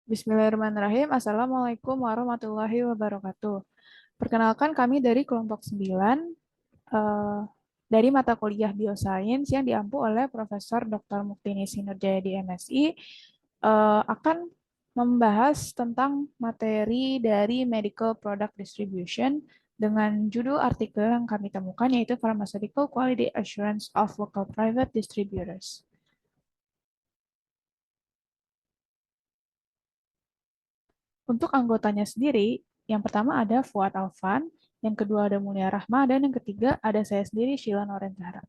Bismillahirrahmanirrahim. Assalamualaikum warahmatullahi wabarakatuh. Perkenalkan kami dari kelompok 9 eh, dari mata kuliah Biosains yang diampu oleh Profesor Dr. Muktini Sinurjaya di MSI akan membahas tentang materi dari Medical Product Distribution dengan judul artikel yang kami temukan yaitu Pharmaceutical Quality Assurance of Local Private Distributors. Untuk anggotanya sendiri, yang pertama ada Fuad Alfan, yang kedua ada Mulia Rahma, dan yang ketiga ada saya sendiri, Sheila Norentara.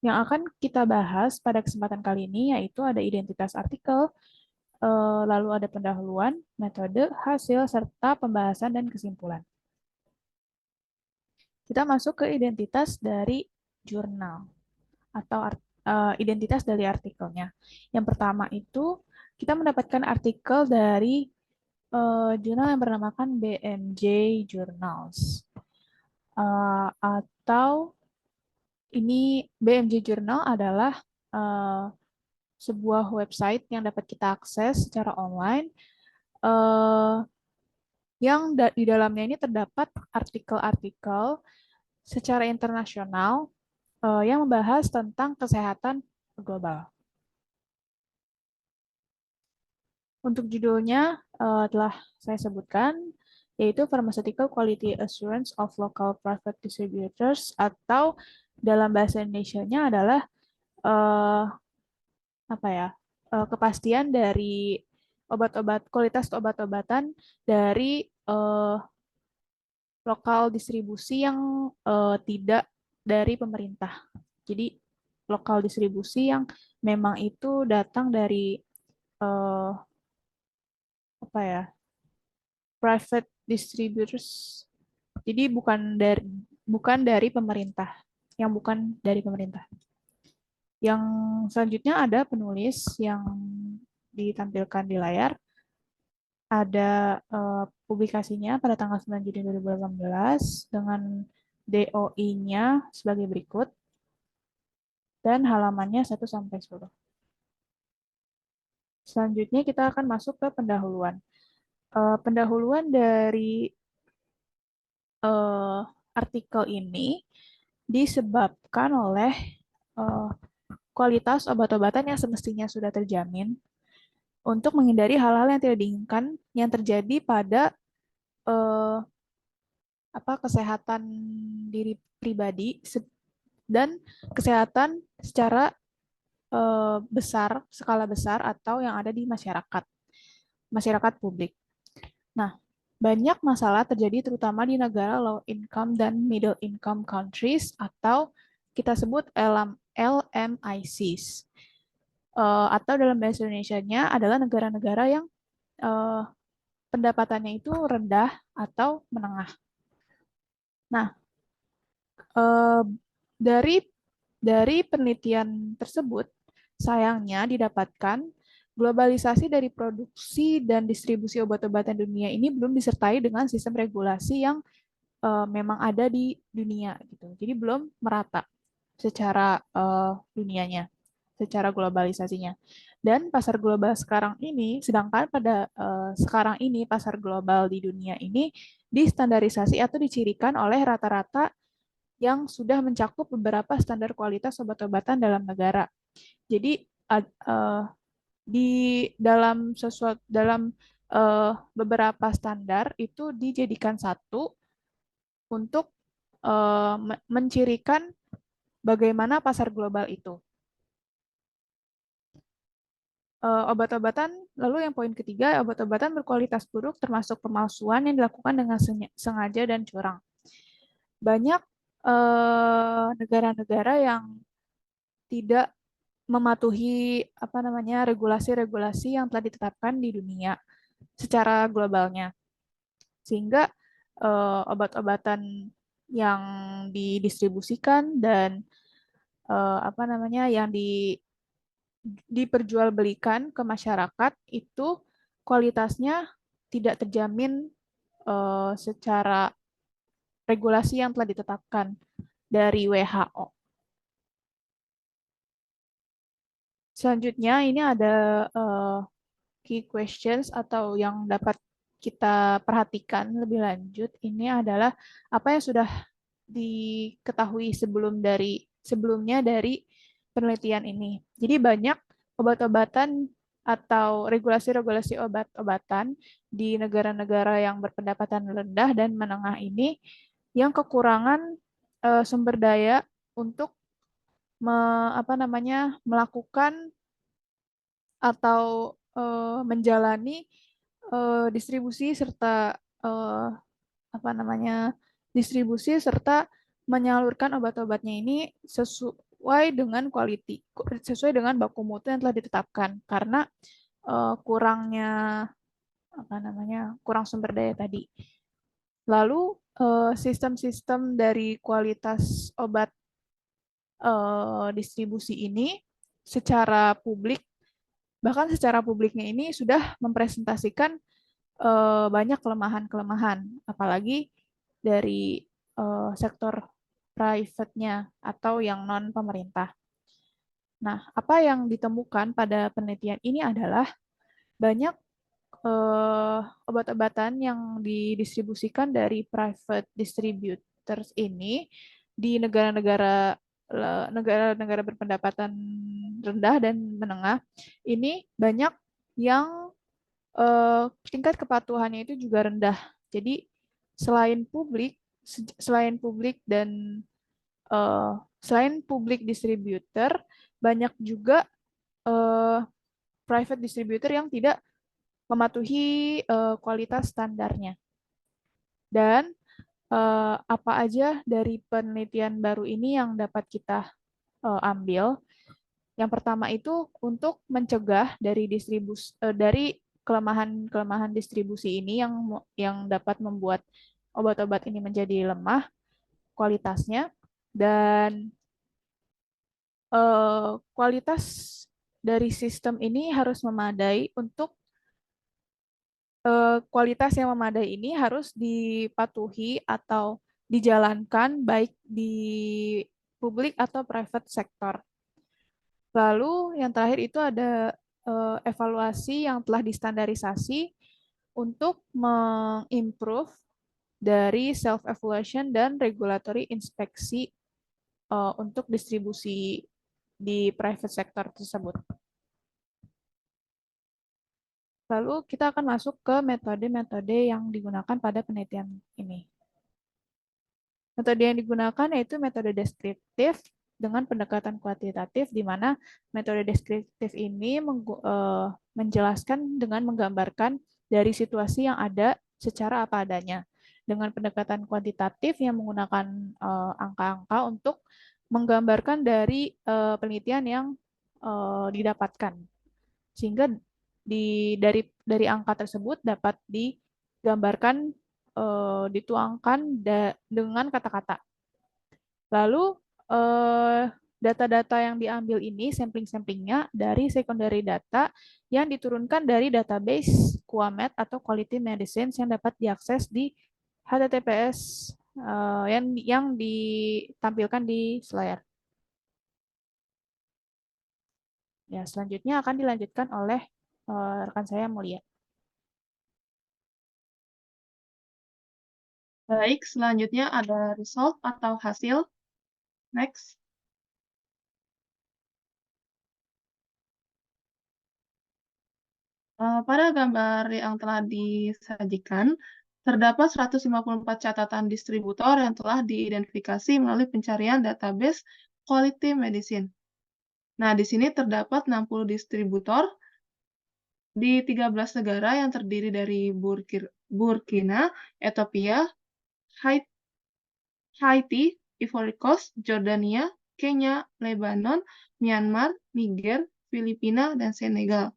Yang akan kita bahas pada kesempatan kali ini yaitu ada identitas artikel, lalu ada pendahuluan, metode, hasil, serta pembahasan dan kesimpulan. Kita masuk ke identitas dari jurnal atau identitas dari artikelnya. Yang pertama itu kita mendapatkan artikel dari jurnal yang bernamakan BMJ Journals. Atau ini BMJ Journal adalah sebuah website yang dapat kita akses secara online yang di dalamnya ini terdapat artikel-artikel secara internasional yang membahas tentang kesehatan global. Untuk judulnya telah saya sebutkan, yaitu Pharmaceutical Quality Assurance of Local Private Distributors, atau dalam bahasa Indonesia-nya adalah eh, apa ya, kepastian dari kualitas obat-obatan dari lokal distribusi yang tidak dari pemerintah. Jadi lokal distribusi yang memang itu datang dari eh, apa ya, private distributors. Jadi bukan dari pemerintah, yang bukan dari pemerintah. Yang selanjutnya ada penulis yang ditampilkan di layar. Ada publikasinya pada tanggal 9 Juni 2018 dengan DOI-nya sebagai berikut dan halamannya 1 sampai 10. Selanjutnya kita akan masuk ke pendahuluan. Pendahuluan dari uh, artikel ini disebabkan oleh uh, kualitas obat-obatan yang semestinya sudah terjamin untuk menghindari hal-hal yang tidak diinginkan yang terjadi pada uh, kesehatan diri pribadi dan kesehatan secara skala besar atau yang ada di masyarakat publik. Nah, banyak masalah terjadi terutama di negara low income dan middle income countries atau kita sebut LMICs. Atau dalam bahasa Indonesianya adalah negara-negara yang eh, pendapatannya itu rendah atau menengah. Nah, eh, dari penelitian tersebut, sayangnya didapatkan globalisasi dari produksi dan distribusi obat-obatan dunia ini belum disertai dengan sistem regulasi yang memang ada di dunia gitu. Jadi belum merata secara dunianya, secara globalisasinya. Dan pasar global sekarang ini, sedangkan pada sekarang ini pasar global di dunia ini distandarisasi atau dicirikan oleh rata-rata yang sudah mencakup beberapa standar kualitas obat-obatan dalam negara. Jadi di dalam beberapa standar itu dijadikan satu untuk mencirikan bagaimana pasar global itu. Obat-obatan, lalu yang poin ketiga, obat-obatan berkualitas buruk termasuk pemalsuan yang dilakukan dengan sengaja dan curang. Banyak negara-negara yang tidak mematuhi regulasi-regulasi yang telah ditetapkan di dunia secara globalnya, sehingga obat-obatan yang didistribusikan dan yang diperjualbelikan ke masyarakat itu kualitasnya tidak terjamin secara regulasi yang telah ditetapkan dari WHO. Selanjutnya ini ada key questions atau yang dapat kita perhatikan lebih lanjut ini adalah apa yang sudah diketahui sebelumnya dari penelitian ini. Jadi banyak obat-obatan atau regulasi-regulasi obat-obatan di negara-negara yang berpendapatan rendah dan menengah ini yang kekurangan sumber daya untuk melakukan atau menjalani distribusi serta eh, distribusi serta menyalurkan obat-obatnya ini sesuai dengan baku mutu yang telah ditetapkan karena kurangnya kurang sumber daya tadi. Lalu sistem-sistem dari kualitas obat distribusi ini secara publik, bahkan secara publiknya ini sudah mempresentasikan banyak kelemahan-kelemahan, apalagi dari sektor private-nya atau yang non-pemerintah. Nah, apa yang ditemukan pada penelitian ini adalah banyak obat-obatan yang didistribusikan dari private distributors ini di negara-negara berpendapatan rendah dan menengah ini banyak yang tingkat kepatuhannya itu juga rendah. Jadi selain publik selain publik dan selain publik distributor banyak juga eh, private distributor yang tidak mematuhi kualitas standarnya. Dan apa aja dari penelitian baru ini yang dapat kita ambil? Yang pertama itu untuk mencegah dari kelemahan-kelemahan distribusi ini yang dapat membuat obat-obat ini menjadi lemah kualitasnya dan kualitas dari sistem ini harus memadai untuk kualitas yang memadai ini harus dipatuhi atau dijalankan baik di publik atau private sektor. Lalu yang terakhir itu ada evaluasi yang telah distandarisasi untuk mengimprove dari self-evaluation dan regulatory inspeksi untuk distribusi di private sector tersebut. Lalu kita akan masuk ke metode-metode yang digunakan pada penelitian ini. Metode yang digunakan yaitu metode deskriptif dengan pendekatan kuantitatif, di mana metode deskriptif ini menjelaskan dengan menggambarkan dari situasi yang ada secara apa adanya. Dengan pendekatan kuantitatif yang menggunakan angka-angka untuk menggambarkan dari penelitian yang didapatkan. Sehingga dari angka tersebut dapat digambarkan dituangkan dengan kata-kata. Lalu data-data yang diambil ini sampling-samplingnya dari secondary data yang diturunkan dari database QUAMED atau Quality Medicine yang dapat diakses di HTTPS yang ditampilkan di layar. Ya, selanjutnya akan dilanjutkan oleh rekan saya Mulia. Baik, selanjutnya ada result atau hasil. Next. Pada gambar yang telah disajikan, terdapat 154 catatan distributor yang telah diidentifikasi melalui pencarian database Quality Medicine. Nah, di sini terdapat 60 distributor di 13 negara yang terdiri dari Burkina, Ethiopia, Haiti, Ivory Coast, Jordania, Kenya, Lebanon, Myanmar, Niger, Filipina, dan Senegal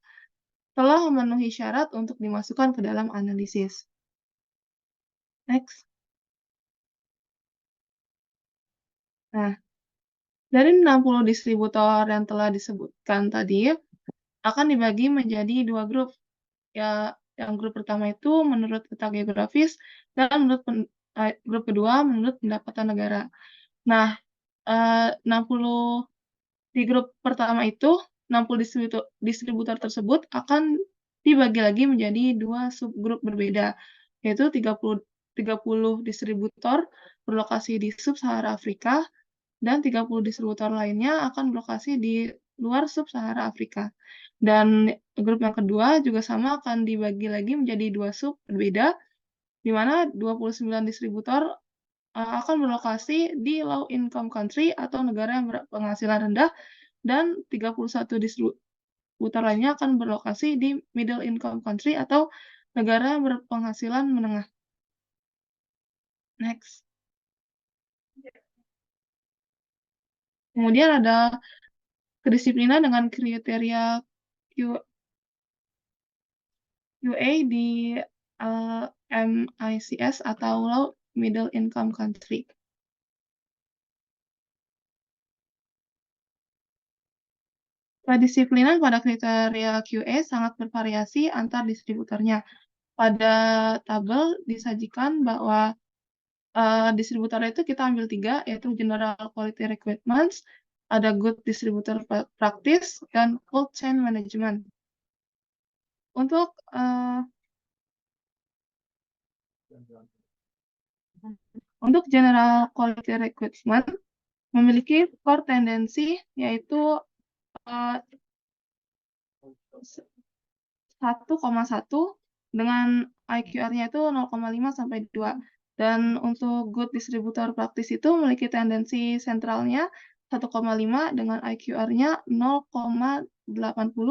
telah memenuhi syarat untuk dimasukkan ke dalam analisis. Next. Nah, dari 60 distributor yang telah disebutkan tadi, akan dibagi menjadi dua grup. Ya, yang grup pertama itu menurut peta geografis, dan grup kedua menurut pendapatan negara. Nah, 60 di grup pertama itu, 60 distributor tersebut akan dibagi lagi menjadi dua subgrup berbeda, yaitu 30 distributor berlokasi di sub-Sahara Afrika, dan 30 distributor lainnya akan berlokasi di luar sub-Sahara Afrika. Dan grup yang kedua juga sama akan dibagi lagi menjadi dua sub berbeda, di mana 29 distributor akan berlokasi di low income country atau negara yang berpenghasilan rendah, dan 31 distributor lainnya akan berlokasi di middle income country atau negara yang berpenghasilan menengah. Next. Kemudian ada kedisiplinan dengan kriteria QA di MICS atau Low Middle Income Country. Kedisiplinan pada kriteria QA sangat bervariasi antar distributornya. Pada tabel disajikan bahwa distributor itu kita ambil 3, yaitu General Quality Requirements, ada Good Distributor Practice, dan Cold Chain Management. Untuk General Quality Requirement memiliki core tendensi, yaitu 1,1 dengan IQR-nya itu 0,5 sampai 2. Dan untuk Good Distributor Practice itu memiliki tendensi sentralnya 1,5 dengan IQR-nya 0,80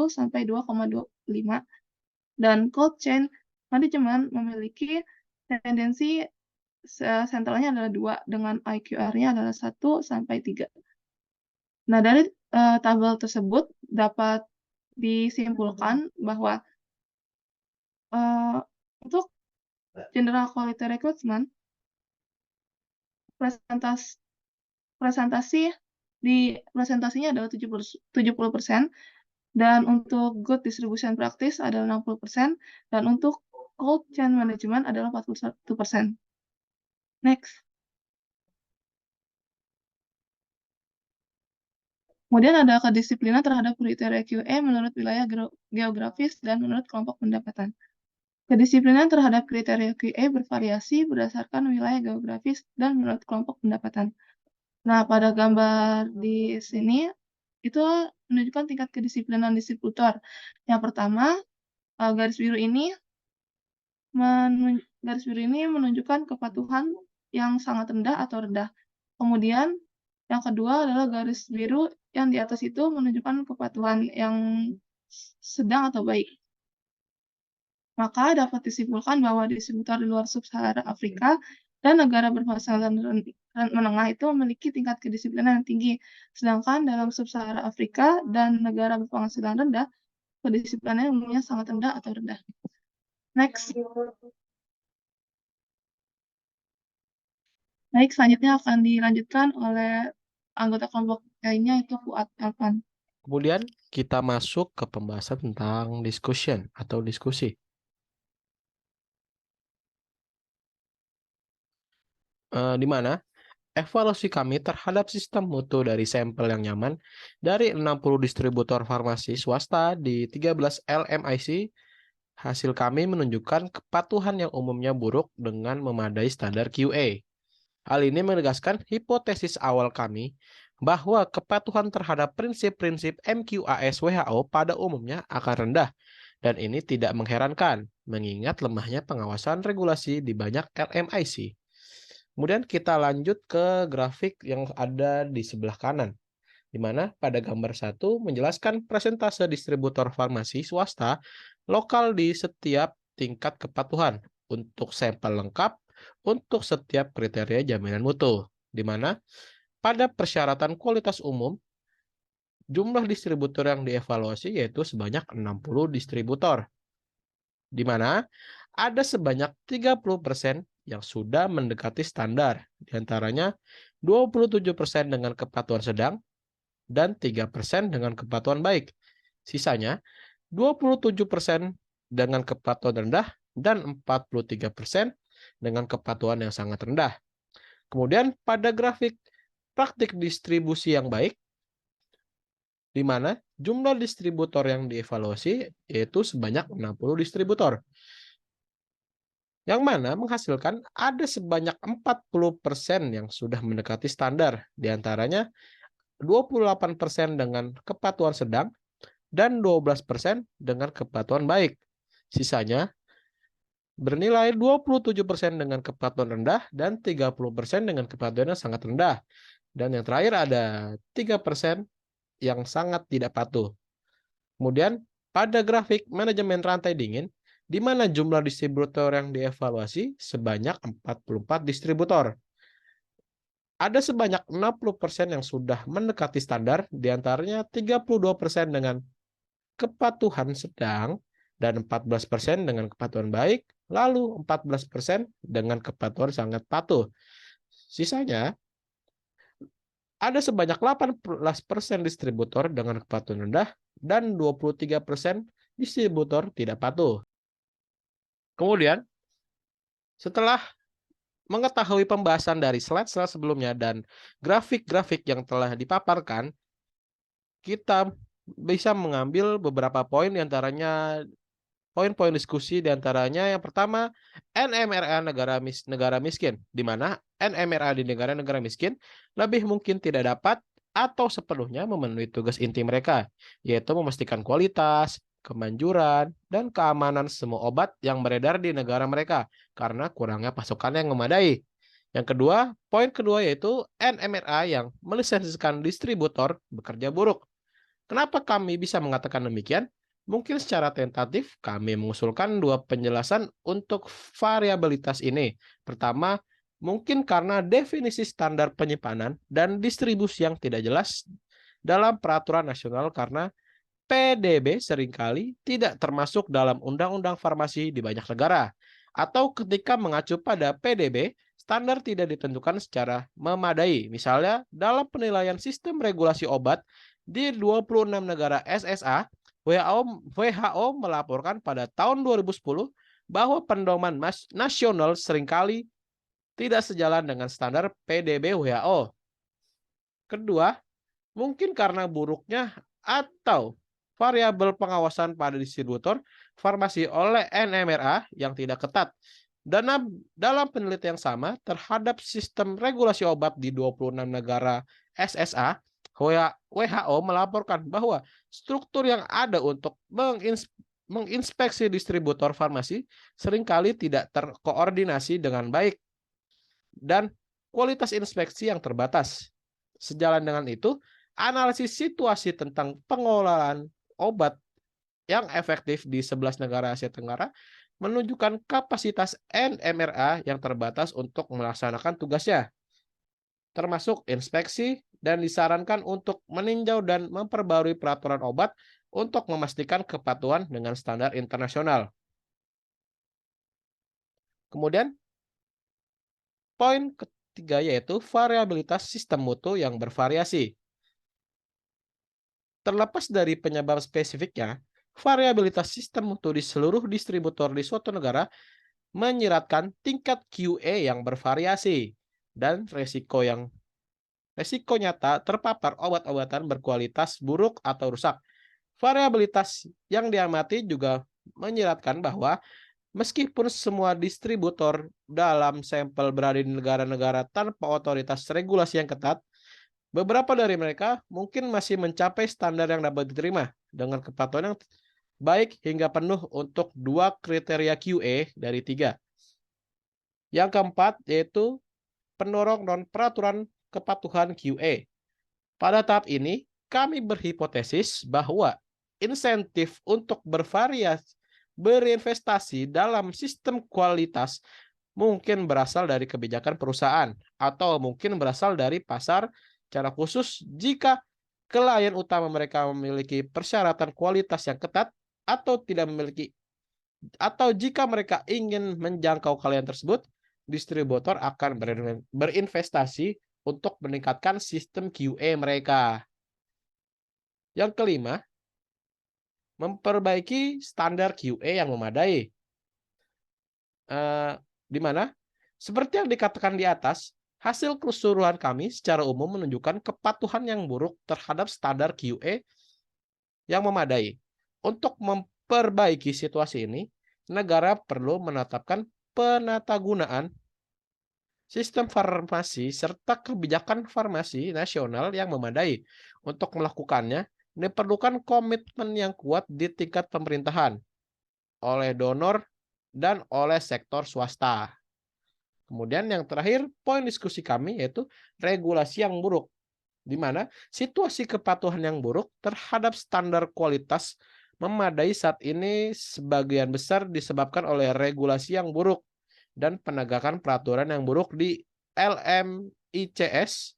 sampai 2,25. Dan Cold Chain Management memiliki tendensi sentralnya adalah 2 dengan IQR-nya adalah 1 sampai 3. Nah, dari tabel tersebut dapat disimpulkan bahwa untuk General Quality Requirement presentasinya adalah 70%, dan untuk Good Distribution Practice adalah 60%, dan untuk Cold Chain Management adalah 41%. Next. Kemudian ada kedisiplinan terhadap kriteria QA menurut wilayah geografis dan menurut kelompok pendapatan. Kedisiplinan terhadap kriteria QA bervariasi berdasarkan wilayah geografis dan menurut kelompok pendapatan. Nah, pada gambar di sini itu menunjukkan tingkat kedisiplinan distributor. Yang pertama, garis biru ini menunjukkan kepatuhan yang sangat rendah atau rendah. Kemudian yang kedua adalah garis biru yang di atas itu menunjukkan kepatuhan yang sedang atau baik. Maka dapat disimpulkan bahwa distributor di luar sub-Sahara Afrika dan negara berpenghasilan menengah itu memiliki tingkat kedisiplinan yang tinggi. Sedangkan dalam sub-Sahara Afrika dan negara berpenghasilan rendah, kedisiplinannya umumnya sangat rendah atau rendah. Next. Baik, selanjutnya akan dilanjutkan oleh anggota kelompok lainnya, itu Fuad Elvan. Kemudian kita masuk ke pembahasan tentang discussion atau diskusi. Di mana evaluasi kami terhadap sistem mutu dari sampel yang nyaman dari 60 distributor farmasi swasta di 13 LMIC, hasil kami menunjukkan kepatuhan yang umumnya buruk dengan memadai standar QA. Hal ini menegaskan hipotesis awal kami bahwa kepatuhan terhadap prinsip-prinsip MQAS WHO pada umumnya akan rendah, dan ini tidak mengherankan mengingat lemahnya pengawasan regulasi di banyak LMIC. Kemudian kita lanjut ke grafik yang ada di sebelah kanan, di mana pada gambar 1 menjelaskan presentase distributor farmasi swasta lokal di setiap tingkat kepatuhan untuk sampel lengkap untuk setiap kriteria jaminan mutu, di mana pada persyaratan kualitas umum, jumlah distributor yang dievaluasi yaitu sebanyak 60 distributor, di mana ada sebanyak 30% yang sudah mendekati standar, diantaranya 27% dengan kepatuhan sedang dan 3% dengan kepatuhan baik. Sisanya 27% dengan kepatuhan rendah dan 43% dengan kepatuhan yang sangat rendah. Kemudian pada grafik praktik distribusi yang baik, di mana jumlah distributor yang dievaluasi yaitu sebanyak 60 distributor. Yang mana menghasilkan ada sebanyak 40% yang sudah mendekati standar, diantaranya 28% dengan kepatuhan sedang dan 12% dengan kepatuhan baik. Sisanya bernilai 27% dengan kepatuhan rendah dan 30% dengan kepatuhan yang sangat rendah. Dan yang terakhir ada 3% yang sangat tidak patuh. Kemudian pada grafik manajemen rantai dingin, di mana jumlah distributor yang dievaluasi sebanyak 44 distributor. Ada sebanyak 60% yang sudah mendekati standar, diantaranya 32% dengan kepatuhan sedang dan 14% dengan kepatuhan baik, lalu 14% dengan kepatuhan sangat patuh. Sisanya ada sebanyak 18% distributor dengan kepatuhan rendah dan 23% distributor tidak patuh. Kemudian, setelah mengetahui pembahasan dari slide-slide sebelumnya dan grafik-grafik yang telah dipaparkan, kita bisa mengambil beberapa poin, diantaranya poin-poin diskusi, diantaranya yang pertama, NMRA negara miskin, di mana NMRA di negara-negara miskin lebih mungkin tidak dapat atau sepenuhnya memenuhi tugas inti mereka, yaitu memastikan kualitas, kemanjuran, dan keamanan semua obat yang beredar di negara mereka karena kurangnya pasokan yang memadai. Yang kedua, poin kedua yaitu NMRA yang melisensikan distributor bekerja buruk. Kenapa kami bisa mengatakan demikian? Mungkin secara tentatif kami mengusulkan dua penjelasan untuk variabilitas ini. Pertama, mungkin karena definisi standar penyimpanan dan distribusi yang tidak jelas dalam peraturan nasional karena PDB seringkali tidak termasuk dalam undang-undang farmasi di banyak negara. Atau ketika mengacu pada PDB, standar tidak ditentukan secara memadai. Misalnya, dalam penilaian sistem regulasi obat di 26 negara SSA, WHO melaporkan pada tahun 2010 bahwa pedoman nasional seringkali tidak sejalan dengan standar PDB WHO. Kedua, mungkin karena buruknya atau variabel pengawasan pada distributor farmasi oleh NMRA yang tidak ketat. Dan dalam penelitian yang sama terhadap sistem regulasi obat di 26 negara SSA, WHO melaporkan bahwa struktur yang ada untuk menginspeksi distributor farmasi seringkali tidak terkoordinasi dengan baik dan kualitas inspeksi yang terbatas. Sejalan dengan itu, analisis situasi tentang pengelolaan obat yang efektif di 11 negara Asia Tenggara menunjukkan kapasitas NMRA yang terbatas untuk melaksanakan tugasnya, termasuk inspeksi, dan disarankan untuk meninjau dan memperbarui peraturan obat untuk memastikan kepatuhan dengan standar internasional. Kemudian, poin ketiga yaitu variabilitas sistem mutu yang bervariasi. Terlepas dari penyebab spesifiknya, variabilitas sistem mutu di seluruh distributor di suatu negara menyiratkan tingkat QA yang bervariasi dan resiko nyata terpapar obat-obatan berkualitas buruk atau rusak. Variabilitas yang diamati juga menyiratkan bahwa meskipun semua distributor dalam sampel berada di negara-negara tanpa otoritas regulasi yang ketat, beberapa dari mereka mungkin masih mencapai standar yang dapat diterima dengan kepatuhan yang baik hingga penuh untuk 2 kriteria QA dari 3. Yang keempat yaitu pendorong non-peraturan kepatuhan QA. Pada tahap ini, kami berhipotesis bahwa insentif untuk berinvestasi dalam sistem kualitas mungkin berasal dari kebijakan perusahaan atau mungkin berasal dari pasar secara khusus jika klien utama mereka memiliki persyaratan kualitas yang ketat atau tidak memiliki, atau jika mereka ingin menjangkau klien tersebut, distributor akan berinvestasi untuk meningkatkan sistem QA mereka. Yang kelima, memperbaiki standar QA yang memadai. Di mana, seperti yang dikatakan di atas, hasil keseluruhan kami secara umum menunjukkan kepatuhan yang buruk terhadap standar QA yang memadai. Untuk memperbaiki situasi ini, negara perlu menetapkan penatagunaan sistem farmasi serta kebijakan farmasi nasional yang memadai. Untuk melakukannya, diperlukan komitmen yang kuat di tingkat pemerintahan, oleh donor, dan oleh sektor swasta. Kemudian yang terakhir, poin diskusi kami yaitu regulasi yang buruk, di mana situasi kepatuhan yang buruk terhadap standar kualitas memadai saat ini sebagian besar disebabkan oleh regulasi yang buruk dan penegakan peraturan yang buruk di LMICS.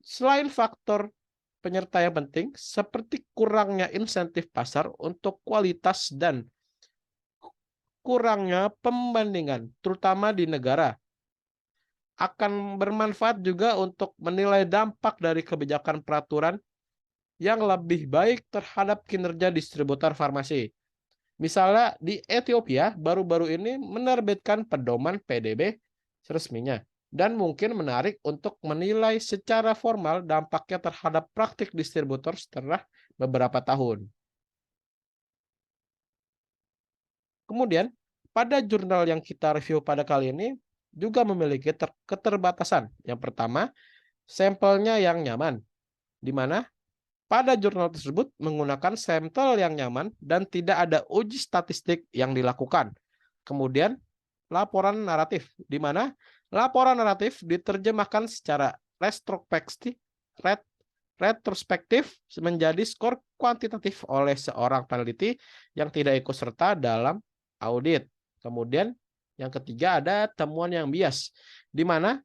Selain faktor penyerta yang penting seperti kurangnya insentif pasar untuk kualitas dan kurangnya pembandingan, terutama di negara, akan bermanfaat juga untuk menilai dampak dari kebijakan peraturan yang lebih baik terhadap kinerja distributor farmasi. Misalnya di Ethiopia baru-baru ini menerbitkan pedoman PDB resminya dan mungkin menarik untuk menilai secara formal dampaknya terhadap praktik distributor setelah beberapa tahun. Kemudian, pada jurnal yang kita review pada kali ini juga memiliki keterbatasan. Yang pertama, sampelnya yang nyaman, di mana pada jurnal tersebut menggunakan sampel yang nyaman dan tidak ada uji statistik yang dilakukan. Kemudian, laporan naratif, di mana laporan naratif diterjemahkan secara retrospektif menjadi skor kuantitatif oleh seorang peneliti yang tidak ikut serta dalam audit. Kemudian, yang ketiga ada temuan yang bias, di mana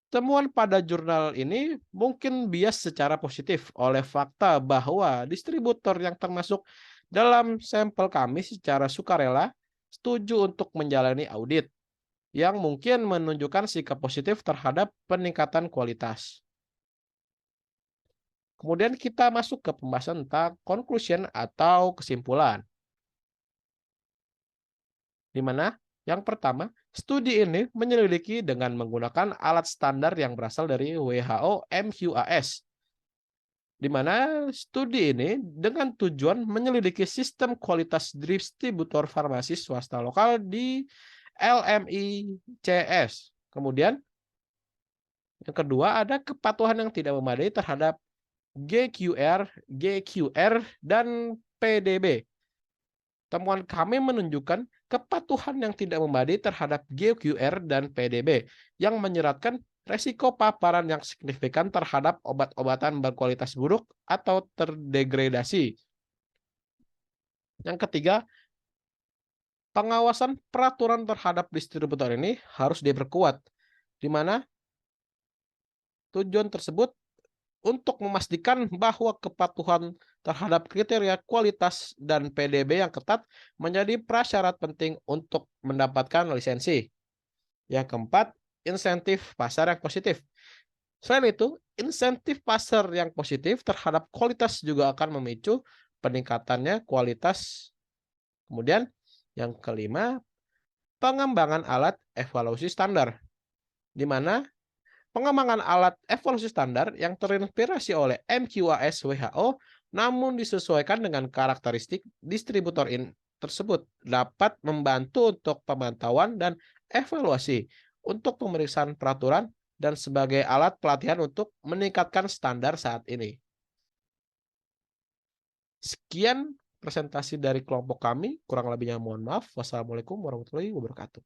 temuan pada jurnal ini mungkin bias secara positif oleh fakta bahwa distributor yang termasuk dalam sampel kami secara sukarela setuju untuk menjalani audit, yang mungkin menunjukkan sikap positif terhadap peningkatan kualitas. Kemudian kita masuk ke pembahasan tentang conclusion atau kesimpulan. Di mana yang pertama, studi ini menyelidiki dengan menggunakan alat standar yang berasal dari WHO MQAS, di mana studi ini dengan tujuan menyelidiki sistem kualitas distributor farmasi swasta lokal di LMICS. Kemudian, yang kedua ada kepatuhan yang tidak memadai terhadap GQR, dan PDB. Temuan kami menunjukkan kepatuhan yang tidak memadai terhadap GQR dan PDB yang menyeratkan resiko paparan yang signifikan terhadap obat-obatan berkualitas buruk atau terdegradasi. Yang ketiga, pengawasan peraturan terhadap distributor ini harus diperkuat, di mana tujuan tersebut untuk memastikan bahwa kepatuhan terhadap kriteria kualitas dan PDB yang ketat menjadi prasyarat penting untuk mendapatkan lisensi. Yang keempat, insentif pasar yang positif. Selain itu, insentif pasar yang positif terhadap kualitas juga akan memicu peningkatannya kualitas. Kemudian, yang kelima, pengembangan alat evaluasi standar, di mana pengembangan alat evaluasi standar yang terinspirasi oleh MQAS WHO namun disesuaikan dengan karakteristik distributor tersebut dapat membantu untuk pemantauan dan evaluasi untuk pemeriksaan peraturan dan sebagai alat pelatihan untuk meningkatkan standar saat ini. Sekian presentasi dari kelompok kami, kurang lebihnya mohon maaf. Wassalamualaikum warahmatullahi wabarakatuh.